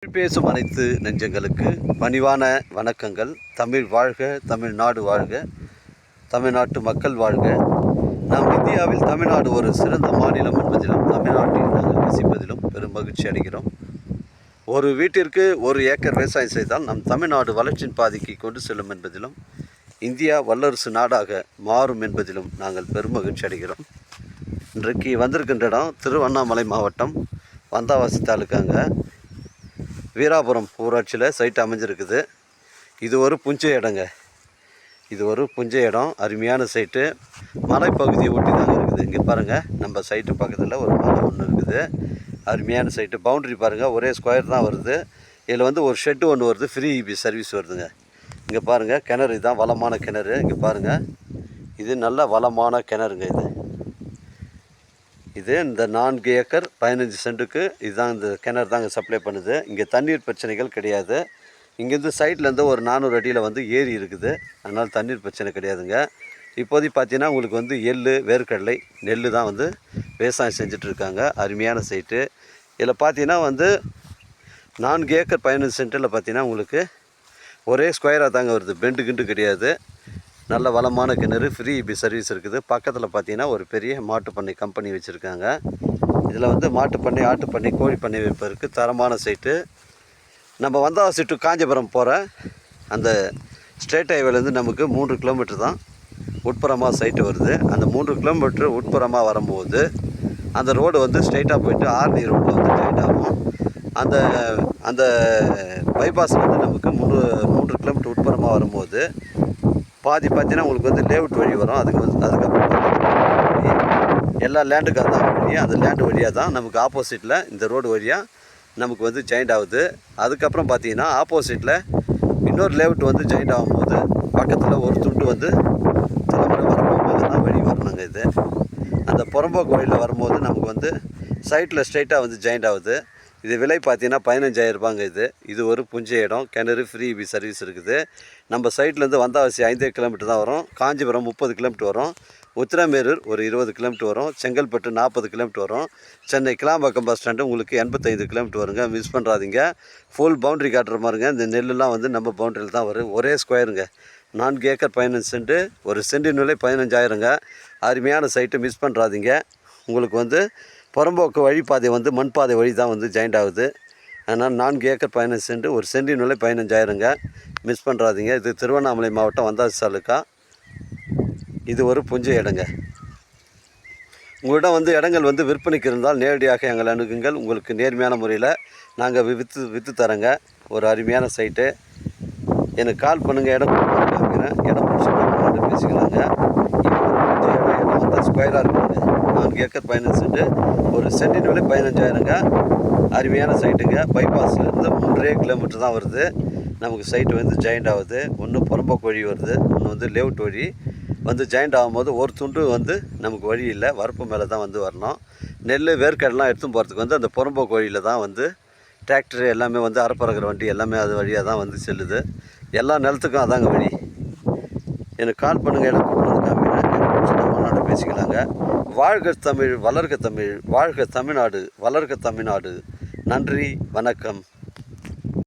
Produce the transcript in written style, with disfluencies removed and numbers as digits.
தமிழ் பேசும் அனைத்து நெஞ்சங்களுக்கு பணிவான வணக்கங்கள். தமிழ் வாழ்க, தமிழ்நாடு வாழ்க, தமிழ்நாட்டு மக்கள் வாழ்க. நாம் இந்தியாவில் தமிழ்நாடு ஒரு சிறந்த மாநிலம் என்பதிலும் தமிழ்நாட்டில் நாங்கள் வசிப்பதிலும் பெரும் மகிழ்ச்சி அடைகிறோம். ஒரு வீட்டிற்கு 1 ஏக்கர் விவசாயம் செய்தால் நம் தமிழ்நாடு வளர்ச்சியின் பாதைக்கு கொண்டு செல்லும் என்பதிலும் இந்தியா வல்லரசு நாடாக மாறும் என்பதிலும் நாங்கள் பெரும் மகிழ்ச்சி அடைகிறோம். இன்றைக்கு வந்திருக்கின்ற இடம் திருவண்ணாமலை மாவட்டம் வந்தாவாசி தாலுக்காங்க, வீராபுரம் ஊராட்சியில் சைட் அமைஞ்சிருக்குது. இது ஒரு புஞ்சை இடங்க. இது ஒரு புஞ்சை இடம், அருமையான சைட்டு. மலைப்பகுதியை ஒட்டி தாங்க இருக்குது. இங்கே பாருங்கள், நம்ம சைட்டு பக்கத்தில் ஒரு மலை ஒன்று இருக்குது. அருமையான சைட்டு. பவுண்ட்ரி பாருங்கள், ஒரே ஸ்கொயர் தான் வருது. இதில் வந்து ஒரு ஷெட்டு ஒன்று வருது, ஃப்ரீ இபி சர்வீஸ் வருதுங்க. இங்கே பாருங்கள், கிணறு இதுதான், வளமான கிணறு. இங்கே பாருங்கள், இது நல்ல வளமான கிணறுங்க. இது இந்த 4 ஏக்கர் 15 சென்ட்டுக்கு இதுதான், இந்த கிணறு தாங்க சப்ளை பண்ணுது. இங்கே தண்ணீர் பிரச்சனைகள் கிடையாது. இங்கேருந்து சைட்லேருந்து ஒரு 400 அடியில் வந்து ஏரி இருக்குது. அதனால் தண்ணீர் பிரச்சனை கிடையாதுங்க. இப்போதைக்கு பார்த்தீங்கன்னா உங்களுக்கு வந்து எள், வேர்க்கடலை, நெல் தான் வந்து விவசாயம் செஞ்சிட்ருக்காங்க. அருமையான சைட்டு. இதில் பார்த்தீங்கன்னா வந்து 4 ஏக்கர் 15 சென்ட்டில் பார்த்தீங்கன்னா உங்களுக்கு ஒரே ஸ்கொயராக தாங்க வருது, பெண்டு கிண்டு கிடையாது. நல்ல வளமான கிணறு, ஃப்ரீ இபி சர்வீஸ் இருக்குது. பக்கத்தில் பார்த்தீங்கன்னா ஒரு பெரிய மாட்டுப்பண்ணை கம்பெனி வச்சுருக்காங்க. இதில் வந்து மாட்டுப்பண்ணை, ஆட்டுப்பண்ணை, கோழி பண்ணை வைப்பதற்கு தரமான சைட்டு. நம்ம வந்தாவாசி டு காஞ்சிபுரம் போகிற அந்த ஸ்ட்ரெயிட் ஹைவேலேருந்து நமக்கு 3 கிலோமீட்டர் தான் உட்புறமாக சைட்டு வருது. அந்த 3 கிலோமீட்டர் உட்புறமாக வரும்போது அந்த ரோடு வந்து ஸ்ட்ரெயிட்டாக போய்ட்டு ஆர்டி ரோட்டில் வந்து ஜாயின் ஆகும். அந்த அந்த பைபாஸ் வந்து நமக்கு 3 கிலோமீட்டர் உட்புறமாக வரும்போது பாதி பார்த்தீங்கன்னா உங்களுக்கு வந்து லேஅவுட் வழி வரும். அதுக்கப்புறம் எல்லா லேண்டுக்காக தான் வழி. அந்த லேண்டு வழியாக தான் நமக்கு ஆப்போசிட்டில் இந்த ரோடு வழியாக நமக்கு வந்து ஜாயிண்ட் ஆகுது. அதுக்கப்புறம் பார்த்தீங்கன்னா ஆப்போசிட்டில் இன்னொரு லேஅவுட் வந்து ஜாயிண்ட் ஆகும்போது பக்கத்தில் ஒரு துண்டு வந்து தலைமுறை வரம்போக்கு தான் வழி வரணுங்க. இது அந்த புறம்போக்கு வழியில் வரும்போது நமக்கு வந்து சைட்டில் ஸ்ட்ரைட்டாக வந்து ஜாயிண்ட் ஆகுது. இது விலை பார்த்தீங்கன்னா 15,000 ரூபாங்க. இது ஒரு புஞ்சை இடம், கிணறு, ஃப்ரீ இபி சர்வீஸ் இருக்குது. நம்ம சைட்லேருந்து வந்தாவாசி 5 கிலோமீட்டர் தான் வரும். காஞ்சிபுரம் 30 கிலோமீட்டர் வரும். உத்திரமேரூர் ஒரு 20 கிலோமீட்டர் வரும். செங்கல்பட்டு 40 கிலோமீட்டர் வரும். சென்னை கிளாம்பாக்கம் பஸ் ஸ்டாண்டு உங்களுக்கு 85 கிலோமீட்டர் வருங்க. மிஸ் பண்ணுறாதீங்க. ஃபுல் பவுண்ட்ரி காட்டுற மாதிரிங்க. இந்த நெல்லுலாம் வந்து நம்ம பவுண்ட்ரியில் தான் வரும். ஒரே ஸ்கொயருங்க. 4 ஏக்கர் 15 சென்ட்டு, ஒரு சென்டின் விலை 15,000ங்க. அருமையான சைட்டு, மிஸ் பண்ணுறாதீங்க. உங்களுக்கு வந்து புறம்போக்கு வழிப்பாதை வந்து மண்பாதை வழி தான் வந்து ஜாயிண்ட் ஆகுது. அதனால் 4 ஏக்கர் 15 சென்ட், ஒரு சென்டின் விலை 15,000ங்க. மிஸ் பண்ணுறாதீங்க. இது திருவண்ணாமலை மாவட்டம் வந்தாவாசி தாலுக்கா. இது ஒரு புஞ்சை இடங்க. உங்களிடம் வந்து இடங்கள் வந்து விற்பனைக்கு இருந்தால் நேரடியாக எங்களை அணுகுங்கள். உங்களுக்கு நேர்மையான முறையில் நாங்கள் விற்று தரேங்க. ஒரு அருமையான சைட்டு. எனக்கு கால் பண்ணுங்கள், இடம் கொடுக்குறேன். இடம் பிடிச்சிட்டு பேசிக்கலாங்க. இடம் வந்து ஸ்கொயராக இருக்குங்க. 4 ஏக்கர் 15 சென்ட்டு, ஒரு சென்டின் விலை 15,000ங்க. அருமையான சைட்டுங்க. பைபாஸ்லேருந்து 3 கிலோமீட்டர் தான் வருது. நமக்கு சைட்டு வந்து ஜாயிண்ட் ஆகுது. ஒன்று புறம்போக்கு வழி வருது, ஒன்று வந்து லேஅவுட் வழி வந்து ஜாயிண்ட் ஆகும்போது ஒரு துண்டு வந்து நமக்கு வழி இல்லை, வரப்பு மேலே தான் வந்து வரணும். நெல், வேர்க்கடலாம் எடுத்துன்னு போகிறதுக்கு வந்து அந்த புறம்போக்கு வழியில் தான் வந்து டிராக்டர் எல்லாமே வந்து அறப்பறக்கிற வண்டி எல்லாமே அது வழியாக தான் வந்து செல்லுது. எல்லா நிலத்துக்கும் அதாங்க வழி. எனக்கு கால் பண்ணுங்கள், இடம் கொண்டு வந்து காமிக்கிறேன். பேசிக்கலாங்க. வாழ்க தமிழ், வளர்க தமிழ், வாழ்க தமிழ்நாடு, வளர்க தமிழ்நாடு. நன்றி, வணக்கம்.